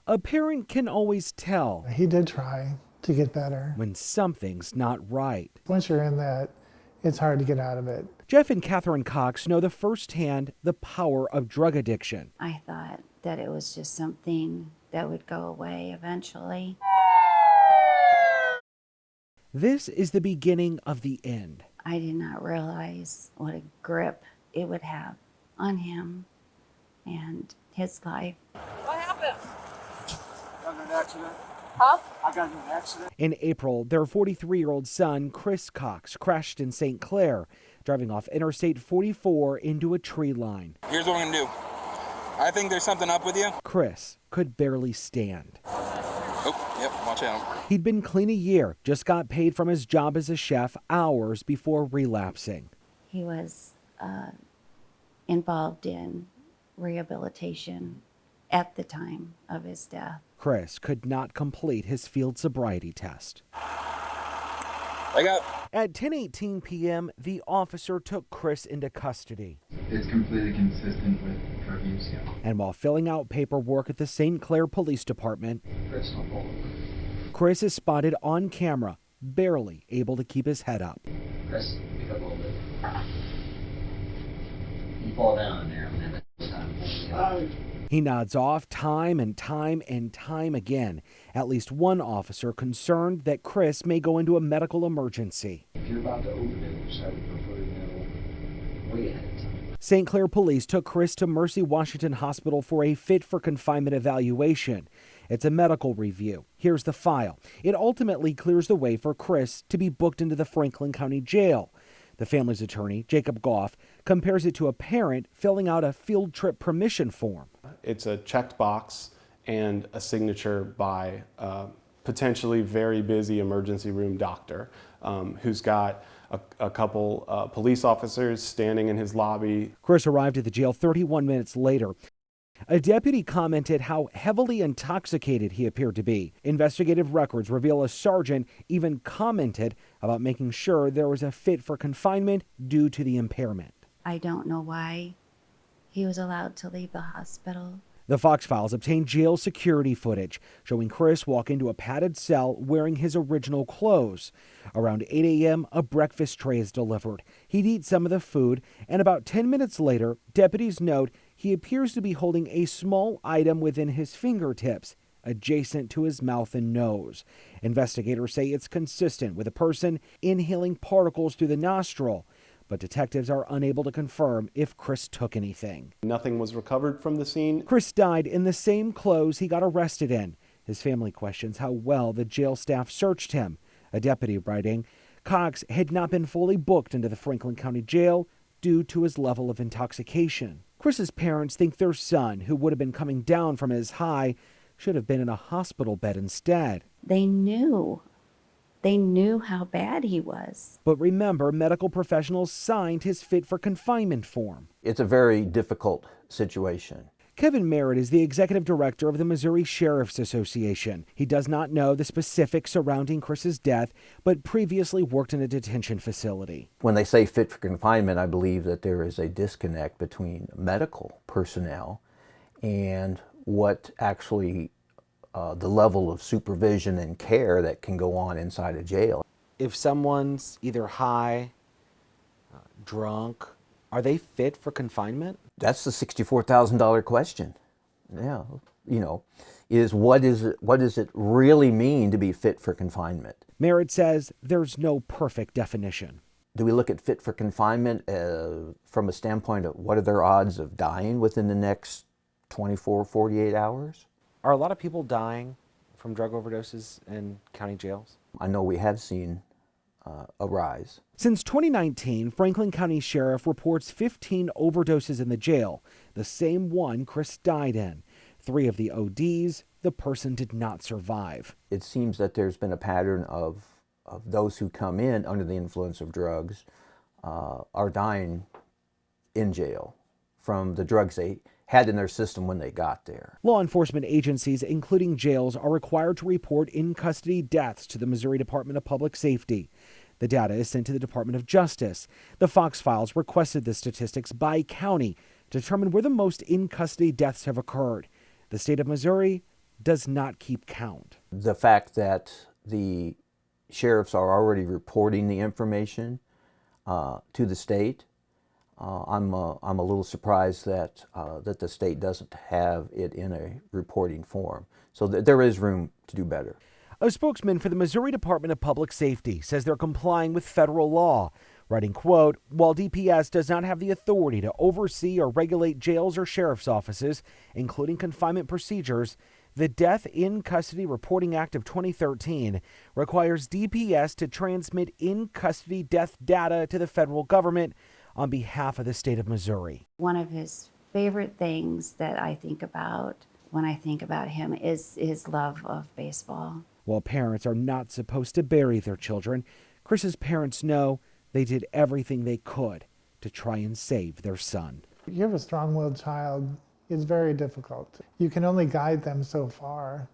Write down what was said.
A parent can always tell He did try to get better. when something's not right. Once you're in that, it's hard to get out of it. Jeff and Catherine Cox know the firsthand the power of drug addiction. I thought that it was just something that would go away eventually. This is the beginning of the end. I did not realize what a grip it would have on him and his life. What happened? Got in an accident. Huh? I got in an accident. In April, their 43-year-old son, Chris Cox, crashed in St. Clair, driving off Interstate 44 into a tree line. Here's what we're gonna do. I think there's something up with you. Chris could barely stand. Oh, yep, watch out. He'd been clean a year, just got paid from his job as a chef hours before relapsing. He was involved in rehabilitation at the time of his death. Chris could not complete his field sobriety test. At 10:18 p.m., the officer took Chris into custody. It's completely consistent with drug use, yeah. And while filling out paperwork at the St. Clair Police Department, Chris, don't fall over. Chris is spotted on camera, barely able to keep his head up. Chris, pick up a little bit. You fall down in there, and then this time. He nods off time and time and time again. At least one officer concerned that Chris may go into a medical emergency. If you're about to overdose, I would prefer to know way ahead of time. St. Clair police took Chris to Mercy Washington Hospital for a fit for confinement evaluation. It's a medical review. Here's the file. It ultimately clears the way for Chris to be booked into the Franklin County Jail. The family's attorney, Jacob Goff, compares it to a parent filling out a field trip permission form. It's a checked box and a signature by a potentially very busy emergency room doctor who's got a couple police officers standing in his lobby. Chris arrived at the jail 31 minutes later. A deputy commented how heavily intoxicated he appeared to be. Investigative records reveal a sergeant even commented about making sure there was a fit for confinement due to the impairment. I don't know why he was allowed to leave the hospital. The Fox Files obtained jail security footage showing Chris walk into a padded cell wearing his original clothes. Around 8 a.m., a breakfast tray is delivered. He'd eat some of the food, and about 10 minutes later, deputies note he appears to be holding a small item within his fingertips, adjacent to his mouth and nose. Investigators say it's consistent with a person inhaling particles through the nostril, but detectives are unable to confirm if Chris took anything. Nothing was recovered from the scene. Chris died in the same clothes he got arrested in. His family questions how well the jail staff searched him. A deputy writing, Cox had not been fully booked into the Franklin County Jail due to his level of intoxication. Chris's parents think their son, who would have been coming down from his high, should have been in a hospital bed instead. They knew how bad he was. But remember, medical professionals signed his fit for confinement form. It's a very difficult situation. Kevin Merritt is the executive director of the Missouri Sheriff's Association. He does not know the specifics surrounding Chris's death, but previously worked in a detention facility. When they say fit for confinement, I believe that there is a disconnect between medical personnel and what actually the level of supervision and care that can go on inside a jail. If someone's either high, drunk, are they fit for confinement? That's the $64,000 question. Yeah, what does it really mean to be fit for confinement? Merritt says there's no perfect definition. Do we look at fit for confinement from a standpoint of what are their odds of dying within the next 24, 48 hours? Are a lot of people dying from drug overdoses in county jails? I know we have seen a rise. Since 2019, Franklin County Sheriff reports 15 overdoses in the jail, the same one Chris died in. 3 of the ODs, the person did not survive. It seems that there's been a pattern of those who come in under the influence of drugs are dying in jail from the drugs they had in their system when they got there. Law enforcement agencies, including jails, are required to report in-custody deaths to the Missouri Department of Public Safety. The data is sent to the Department of Justice. The Fox Files requested the statistics by county to determine where the most in-custody deaths have occurred. The state of Missouri does not keep count. The fact that the sheriffs are already reporting the information to the state, I'm a little surprised that that the state doesn't have it in a reporting form. So there is room to do better. A spokesman for the Missouri Department of Public Safety says they're complying with federal law, writing, quote, "While DPS does not have the authority to oversee or regulate jails or sheriff's offices, including confinement procedures, the Death in Custody Reporting Act of 2013 requires DPS to transmit in-custody death data to the federal government on behalf of the state of Missouri." One of his favorite things that I think about when I think about him is his love of baseball. While parents are not supposed to bury their children, Chris's parents know they did everything they could to try and save their son. You have a strong-willed child, it's very difficult. You can only guide them so far.